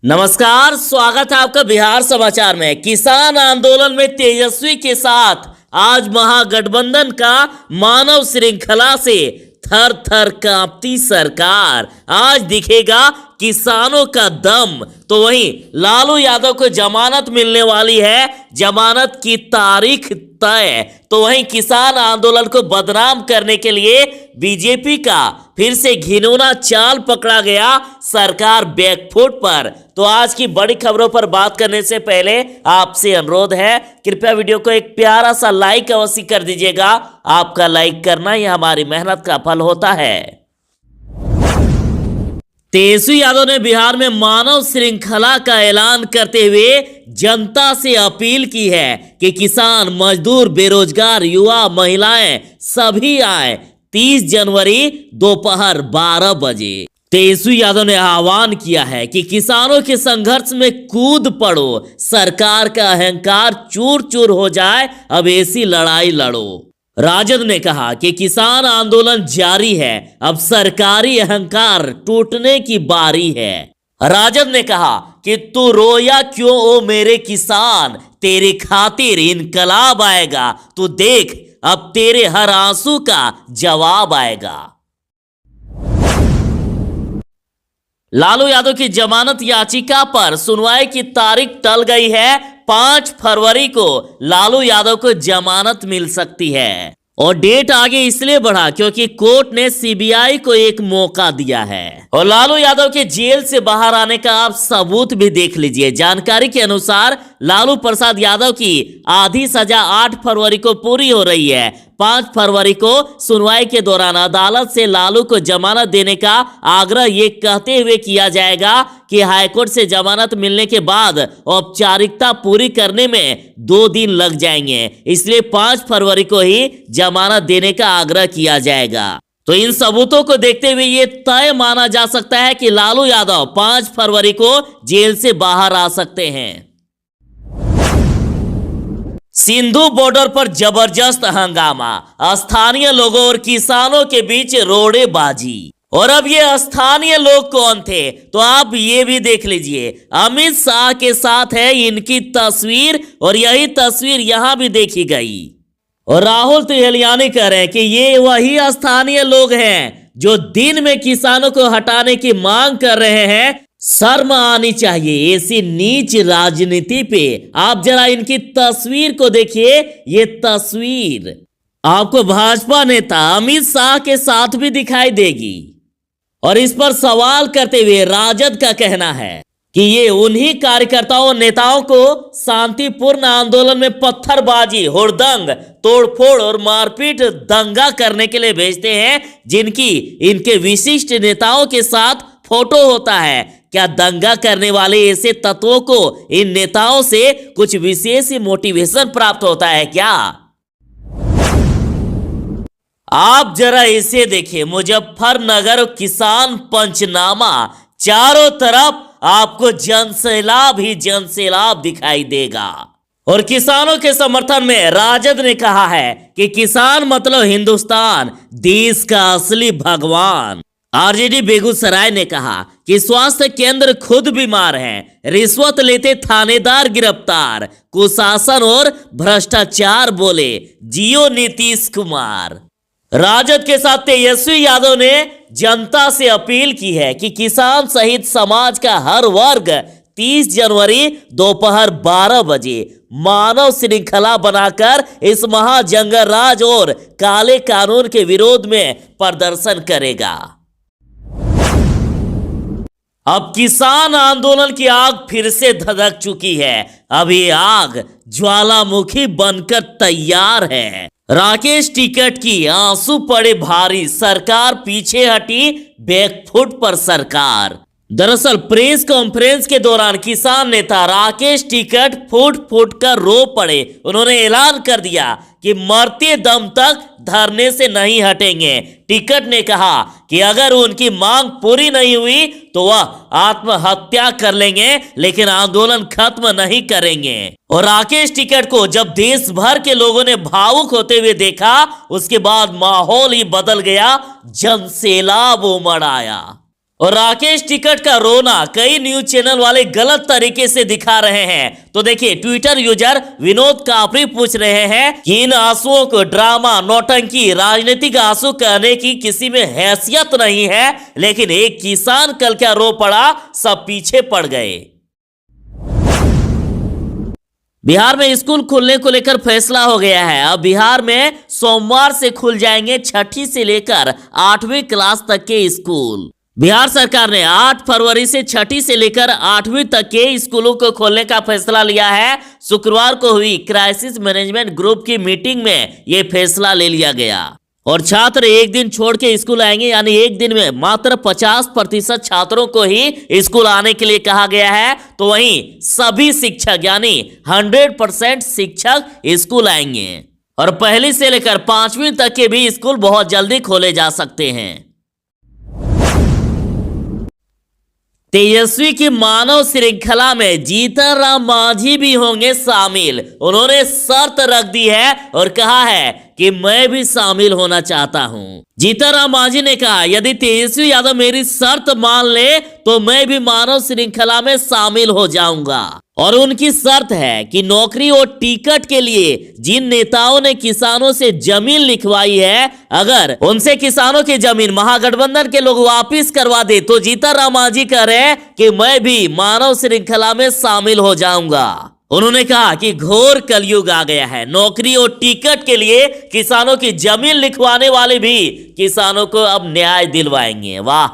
नमस्कार, स्वागत है आपका बिहार समाचार में। किसान आंदोलन में तेजस्वी के साथ आज महागठबंधन का मानव श्रृंखला से थर थर कांपती सरकार। आज दिखेगा किसानों का दम। तो वहीं लालू यादव को जमानत मिलने वाली है, जमानत की तारीख तय। तो वहीं किसान आंदोलन को बदनाम करने के लिए बीजेपी का फिर से घिनौना चाल पकड़ा गया, सरकार बैकफुट पर। तो आज की बड़ी खबरों पर बात करने से पहले आपसे अनुरोध है, कृपया वीडियो को एक प्यारा सा लाइक अवश्य कर दीजिएगा। आपका लाइक करना ही हमारी मेहनत का फल होता है। तेजस्वी यादव ने बिहार में मानव श्रृंखला का ऐलान करते हुए जनता से अपील की है कि किसान, मजदूर, बेरोजगार, युवा, महिलाएं सभी आए 30 जनवरी दोपहर 12 बजे। तेजस्वी यादव ने आह्वान किया है कि किसानों के संघर्ष में कूद पड़ो, सरकार का अहंकार चूर चूर हो जाए, अब ऐसी लड़ाई लड़ो। राजद ने कहा कि किसान आंदोलन जारी है, अब सरकारी अहंकार टूटने की बारी है। राजद ने कहा कि तू रोया क्यों ओ मेरे किसान, तेरे खातिर इनकलाब आएगा, तू देख अब तेरे हर आंसू का जवाब आएगा। लालू यादव की जमानत याचिका पर सुनवाई की तारीख टल गई है। 5 फरवरी को लालू यादव को जमानत मिल सकती है और डेट आगे इसलिए बढ़ा क्योंकि कोर्ट ने सीबीआई को एक मौका दिया है। और लालू यादव के जेल से बाहर आने का आप सबूत भी देख लीजिए। जानकारी के अनुसार लालू प्रसाद यादव की आधी सजा 8 फरवरी को पूरी हो रही है। 5 फरवरी को सुनवाई के दौरान अदालत से लालू को जमानत देने का आग्रह ये कहते हुए किया जाएगा कि हाईकोर्ट से जमानत मिलने के बाद औपचारिकता पूरी करने में 2 दिन लग जाएंगे, इसलिए 5 फरवरी को ही जमानत देने का आग्रह किया जाएगा। तो इन सबूतों को देखते हुए ये तय माना जा सकता है कि लालू यादव 5 फरवरी को जेल से बाहर आ सकते हैं। सिंधु बॉर्डर पर जबरदस्त हंगामा, स्थानीय लोगों और किसानों के बीच रोड़ेबाजी। और अब ये स्थानीय लोग कौन थे, तो आप ये भी देख लीजिए। अमित शाह के साथ है इनकी तस्वीर और यही तस्वीर यहां भी देखी गई। और राहुल तिहलियानी कह रहे हैं कि ये वही स्थानीय लोग हैं जो दिन में किसानों को हटाने की मांग कर रहे हैं। शर्म आनी चाहिए ऐसी नीच राजनीति पे। आप जरा इनकी तस्वीर को देखिए, ये तस्वीर आपको भाजपा नेता अमित शाह के साथ भी दिखाई देगी। और इस पर सवाल करते हुए राजद का कहना है कि ये उन्हीं कार्यकर्ताओं नेताओं को शांतिपूर्ण आंदोलन में पत्थरबाजी, हुड़दंग, तोड़फोड़ और मारपीट, दंगा करने के लिए भेजते हैं, जिनकी इनके विशिष्ट नेताओं के साथ फोटो होता है। क्या दंगा करने वाले ऐसे तत्वों को इन नेताओं से कुछ विशेष मोटिवेशन प्राप्त होता है क्या? आप जरा इसे देखिए, मुजफ्फरनगर किसान पंचनामा, चारों तरफ आपको जनसैलाब ही जनसैलाब दिखाई देगा। और किसानों के समर्थन में राजद ने कहा है कि किसान मतलब हिंदुस्तान, देश का असली भगवान। आरजेडी बेगूसराय ने कहा कि स्वास्थ्य केंद्र खुद बीमार हैं, रिश्वत लेते थानेदार गिरफ्तार, कुशासन और भ्रष्टाचार बोले जियो नीतीश कुमार। राजद के साथ तेजस्वी यादव ने जनता से अपील की है कि किसान सहित समाज का हर वर्ग 30 जनवरी दोपहर 12 बजे मानव श्रृंखला बनाकर इस महाजंगल राज और काले कानून के विरोध में प्रदर्शन करेगा। अब किसान आंदोलन की आग फिर से धधक चुकी है। अब ये आग ज्वालामुखी बनकर तैयार है। राकेश टिकैत की आंसू पड़े भारी, सरकार पीछे हटी, बैकफुट पर सरकार। दरअसल प्रेस कॉन्फ्रेंस के दौरान किसान नेता राकेश टिकैत फूट फूट कर रो पड़े। उन्होंने ऐलान कर दिया कि मरते दम तक धरने से नहीं हटेंगे। टिकैत ने कहा कि अगर उनकी मांग पूरी नहीं हुई तो वह आत्महत्या कर लेंगे, लेकिन आंदोलन खत्म नहीं करेंगे। और राकेश टिकैत को जब देश भर के लोगों ने भावुक होते हुए देखा, उसके बाद माहौल ही बदल गया, जनसैलाब उमड़ आया। और राकेश टिकट का रोना कई न्यूज चैनल वाले गलत तरीके से दिखा रहे हैं। तो देखिए, ट्विटर यूजर विनोद कापरी पूछ रहे हैं कि इन आंसुओं को ड्रामा, नौटंकी, राजनीतिक आंसू कहने की किसी में हैसियत नहीं है, लेकिन एक किसान कल क्या रो पड़ा, सब पीछे पड़ गए। बिहार में स्कूल खुलने को लेकर फैसला हो गया है। अब बिहार में सोमवार से खुल जाएंगे 6ठी से लेकर 8वीं क्लास तक के स्कूल। बिहार सरकार ने 8 फरवरी से 6ठी से लेकर 8वीं तक के स्कूलों को खोलने का फैसला लिया है। शुक्रवार को हुई क्राइसिस मैनेजमेंट ग्रुप की मीटिंग में यह फैसला ले लिया गया और छात्र एक दिन छोड़ के स्कूल आएंगे, यानी एक दिन में मात्र 50% छात्रों को ही स्कूल आने के लिए कहा गया है। तो वहीं सभी शिक्षक यानी 100% शिक्षक स्कूल आएंगे और पहली से लेकर 5वीं तक के भी स्कूल बहुत जल्दी खोले जा सकते हैं। तेजस्वी की मानव श्रृंखला में जीतन राम मांझी भी होंगे शामिल। उन्होंने शर्त रख दी है और कहा है कि मैं भी शामिल होना चाहता हूं। जीतन राम मांझी ने कहा, यदि तेजस्वी यादव मेरी शर्त मान ले तो मैं भी मानव श्रृंखला में शामिल हो जाऊंगा। और उनकी शर्त है कि नौकरी और टिकट के लिए जिन नेताओं ने किसानों से जमीन लिखवाई है, अगर उनसे किसानों की जमीन महागठबंधन के लोग वापिस करवा दे तो जीतन राम मांझी कह रहे हैं कि मैं भी मानव श्रृंखला में शामिल हो जाऊंगा। उन्होंने कहा कि घोर कलयुग आ गया है, नौकरी और टिकट के लिए किसानों की जमीन लिखवाने वाले भी किसानों को अब न्याय दिलवाएंगे। वाह!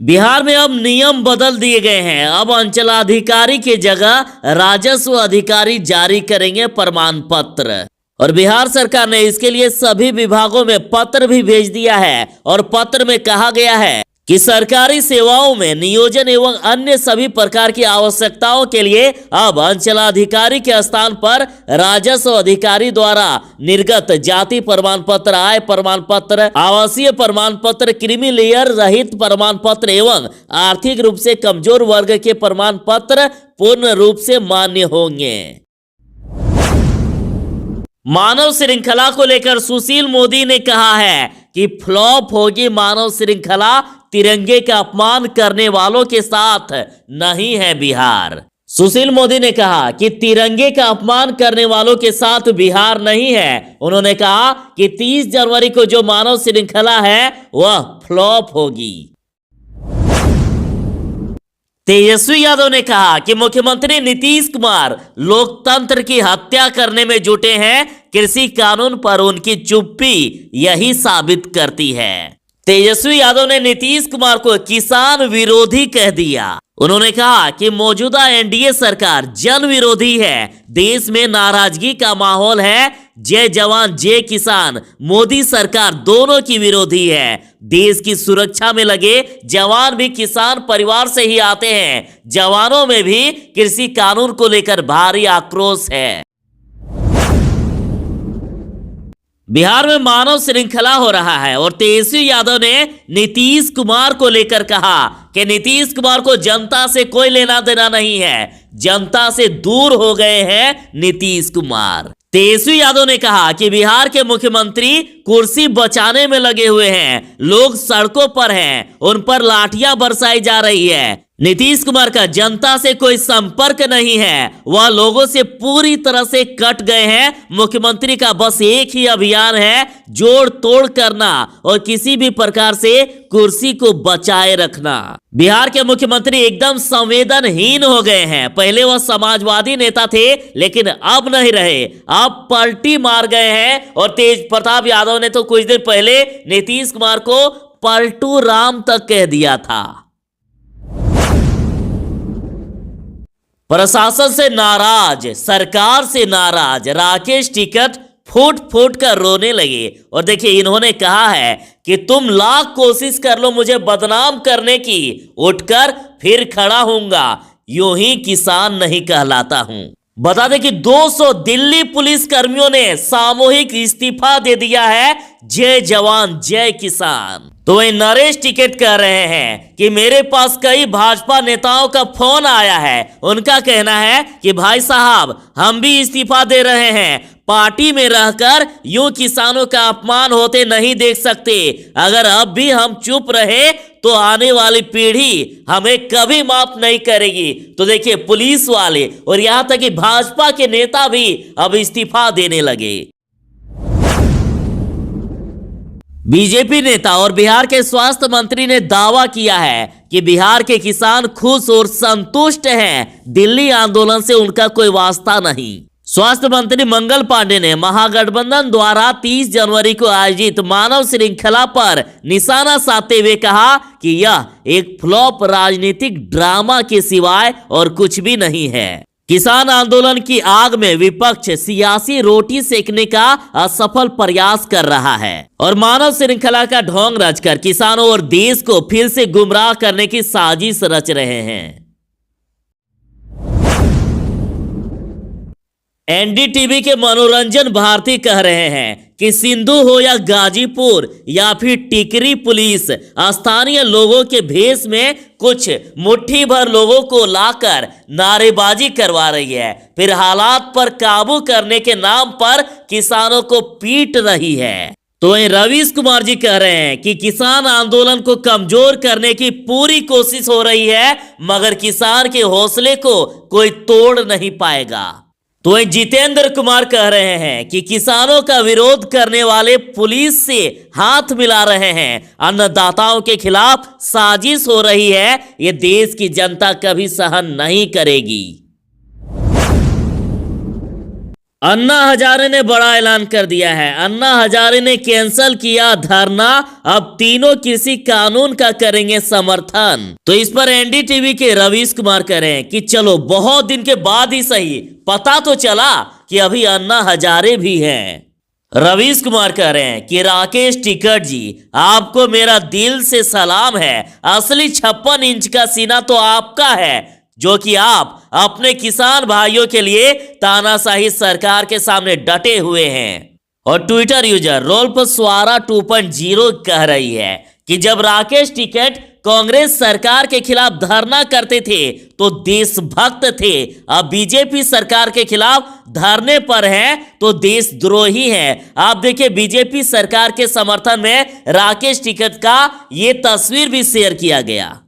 बिहार में अब नियम बदल दिए गए हैं। अब अंचलाधिकारी की जगह राजस्व अधिकारी जारी करेंगे प्रमाण पत्र और बिहार सरकार ने इसके लिए सभी विभागों में पत्र भी भेज दिया है और पत्र में कहा गया है कि सरकारी सेवाओं में नियोजन एवं अन्य सभी प्रकार की आवश्यकताओं के लिए अब अंचलाधिकारी के स्थान पर राजस्व अधिकारी द्वारा निर्गत जाति प्रमाण पत्र, आय प्रमाण पत्र, आवासीय प्रमाण पत्र, क्रीमी लेयर रहित प्रमाण पत्र एवं आर्थिक रूप से कमजोर वर्ग के प्रमाण पत्र पूर्ण रूप से मान्य होंगे। मानव श्रृंखला को लेकर सुशील मोदी ने कहा है कि फ्लॉप होगी मानव श्रृंखला, तिरंगे का अपमान करने वालों के साथ नहीं है बिहार। सुशील मोदी ने कहा कि तिरंगे का अपमान करने वालों के साथ बिहार नहीं है। उन्होंने कहा कि 30 जनवरी को जो मानव श्रृंखला है वह फ्लॉप होगी। तेजस्वी यादव ने कहा कि मुख्यमंत्री नीतीश कुमार लोकतंत्र की हत्या करने में जुटे हैं। कृषि कानून पर उनकी चुप्पी यही साबित करती है। तेजस्वी यादव ने नीतीश कुमार को किसान विरोधी कह दिया। उन्होंने कहा कि मौजूदा एनडीए सरकार जन विरोधी है, देश में नाराजगी का माहौल है, जय जवान जय किसान मोदी सरकार दोनों की विरोधी है। देश की सुरक्षा में लगे जवान भी किसान परिवार से ही आते हैं। जवानों में भी कृषि कानून को लेकर भारी आक्रोश है। बिहार में मानव श्रृंखला हो रहा है और तेजस्वी यादव ने नीतीश कुमार को लेकर कहा कि नीतीश कुमार को जनता से कोई लेना देना नहीं है, जनता से दूर हो गए हैं नीतीश कुमार। तेजस्वी यादव ने कहा कि बिहार के मुख्यमंत्री कुर्सी बचाने में लगे हुए हैं, लोग सड़कों पर हैं, उन पर लाठियां बरसाई जा रही है। नीतीश कुमार का जनता से कोई संपर्क नहीं है, वह लोगों से पूरी तरह से कट गए हैं। मुख्यमंत्री का बस एक ही अभियान है, जोड़ तोड़ करना और किसी भी प्रकार से कुर्सी को बचाए रखना। बिहार के मुख्यमंत्री एकदम संवेदनहीन हो गए हैं। पहले वह समाजवादी नेता थे, लेकिन अब नहीं रहे, अब पलटी मार गए हैं। और तेज प्रताप यादव ने तो कुछ दिन पहले नीतीश कुमार को पलटू राम तक कह दिया था। प्रशासन से नाराज, सरकार से नाराज राकेश टिकट फूट फूट कर रोने लगे। और देखिए, इन्होंने कहा है कि तुम लाख कोशिश कर लो मुझे बदनाम करने की, उठकर फिर खड़ा होऊंगा, यूं ही किसान नहीं कहलाता हूं। बता दें कि 200 दिल्ली पुलिस कर्मियों ने सामूहिक इस्तीफा दे दिया है। जय जवान जय किसान। तो वही नरेश टिकैत कह रहे हैं कि मेरे पास कई भाजपा नेताओं का फोन आया है। उनका कहना है कि भाई साहब हम भी इस्तीफा दे रहे हैं, पार्टी में रहकर यूं किसानों का अपमान होते नहीं देख सकते। अगर अब भी हम चुप रहे तो आने वाली पीढ़ी हमें कभी माफ नहीं करेगी। तो देखिए, पुलिस वाले और यहां तक कि भाजपा के नेता भी अब इस्तीफा देने लगे। बीजेपी नेता और बिहार के स्वास्थ्य मंत्री ने दावा किया है कि बिहार के किसान खुश और संतुष्ट हैं, दिल्ली आंदोलन से उनका कोई वास्ता नहीं। स्वास्थ्य मंत्री मंगल पांडे ने महागठबंधन द्वारा 30 जनवरी को आयोजित मानव श्रृंखला पर निशाना साधते हुए कहा कि यह एक फ्लॉप राजनीतिक ड्रामा के सिवाय और कुछ भी नहीं है। किसान आंदोलन की आग में विपक्ष सियासी रोटी सेकने का असफल प्रयास कर रहा है और मानव श्रृंखला का ढोंग रचकर किसानों और देश को फिर से गुमराह करने की साजिश रच रहे हैं। एनडीटीवी के मनोरंजन भारती कह रहे हैं कि सिंधु हो या गाजीपुर या फिर टिकरी, पुलिस स्थानीय लोगों के भेष में कुछ मुट्ठी भर लोगों को लाकर नारेबाजी करवा रही है, फिर हालात पर काबू करने के नाम पर किसानों को पीट रही है। तो रवीश कुमार जी कह रहे हैं कि किसान आंदोलन को कमजोर करने की पूरी कोशिश हो रही है, मगर किसान के हौसले को कोई तोड़ नहीं पाएगा। तो जितेंद्र कुमार कह रहे हैं कि किसानों का विरोध करने वाले पुलिस से हाथ मिला रहे हैं, अन्नदाताओं के खिलाफ साजिश हो रही है, ये देश की जनता कभी सहन नहीं करेगी। अन्ना हजारे ने बड़ा ऐलान कर दिया है। अन्ना हजारे ने कैंसिल किया धरना, अब तीनों कृषि कानून का करेंगे समर्थन। तो इस पर एनडीटीवी के रवीश कुमार कह रहे हैं कि चलो बहुत दिन के बाद ही सही पता तो चला कि अभी अन्ना हजारे भी हैं। रवीश कुमार कह रहे हैं कि राकेश टिकैत जी, आपको मेरा दिल से सलाम है। असली 56 इंच का सीना तो आपका है, जो कि आप अपने किसान भाइयों के लिए तानाशाही सरकार के सामने डटे हुए हैं। और ट्विटर यूजर रोल्पस्वारा 2.0 कह रही है कि जब राकेश टिकैत कांग्रेस सरकार के खिलाफ धरना करते थे तो देशभक्त थे, अब बीजेपी सरकार के खिलाफ धरने पर हैं तो देशद्रोही हैं। आप देखिए, बीजेपी सरकार के समर्थन में राकेश टिकैत का ये तस्वीर भी शेयर किया गया।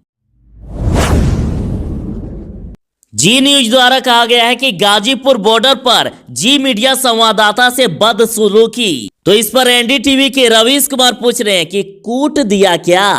जी न्यूज द्वारा कहा गया है कि गाजीपुर बॉर्डर पर जी मीडिया संवाददाता से बदसलूकी। तो इस पर एनडीटीवी के रवीश कुमार पूछ रहे हैं कि कूट दिया क्या।